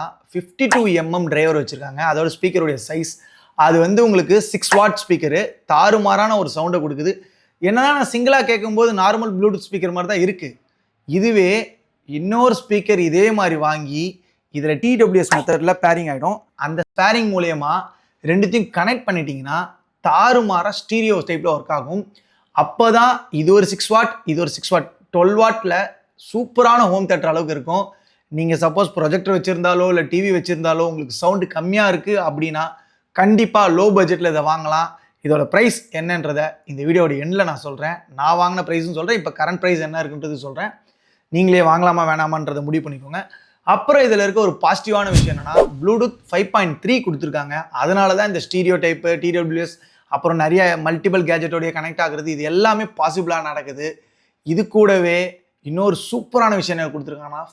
52mm driver வச்சுருக்காங்க. அதோட ஸ்பீக்கருடைய size அது வந்து உங்களுக்கு 6 வாட் ஸ்பீக்கரு. தாறுமாறான ஒரு சவுண்டை கொடுக்குது. என்னதான் நான் சிங்கிளாக கேட்கும்போது நார்மல் ப்ளூடூத் ஸ்பீக்கர் மாதிரி தான் இருக்குது. இதுவே இன்னொரு ஸ்பீக்கர் இதே மாதிரி வாங்கி இதில் TWS மெத்தடில் பேரிங் ஆகிடும். அந்த பேரிங் மூலயமா ரெண்டுத்தையும் கனெக்ட் பண்ணிட்டீங்கன்னா தாறுமாற ஸ்டீரியோ டைப்பில் ஒர்க் ஆகும். அப்போ தான் இது ஒரு 6 வாட், இது ஒரு 6 வாட், 12 வாட்டில் சூப்பரான ஹோம் தேட்டர் அளவுக்கு இருக்கும். நீங்கள் சப்போஸ் ப்ரொஜெக்டர் வச்சுருந்தாலோ இல்லை டிவி வச்சுருந்தாலோ உங்களுக்கு சவுண்டு கம்மியாக இருக்குது அப்படின்னா கண்டிப்பாக லோ பட்ஜெட்டில் இதை வாங்கலாம். இதோட ப்ரைஸ் என்னன்றதை இந்த வீடியோட எண்டில் நான் சொல்கிறேன். நான் வாங்கின ப்ரைஸும் சொல்கிறேன், இப்போ கரண்ட் ப்ரைஸ் என்ன இருக்குன்றது சொல்கிறேன். நீங்களே வாங்கலாமா வேணாமான்றதை முடிவு பண்ணிக்கோங்க. அப்புறம் இதில் இருக்க ஒரு பாசிட்டிவான விஷயம் என்னன்னா ப்ளூடூத் 5.3 கொடுத்துருக்காங்க. அதனால தான் இந்த ஸ்டீரியோ டைப்பு, TWS, அப்புறம் நிறைய மல்டிபிள் கேஜெட்டோடைய கனெக்ட் ஆகுறது இது எல்லாமே பாசிபிளாக நடக்குது. இது கூடவே இன்னொரு சூப்பரான விஷயம் என்ன கொடுத்துருக்காங்கன்னா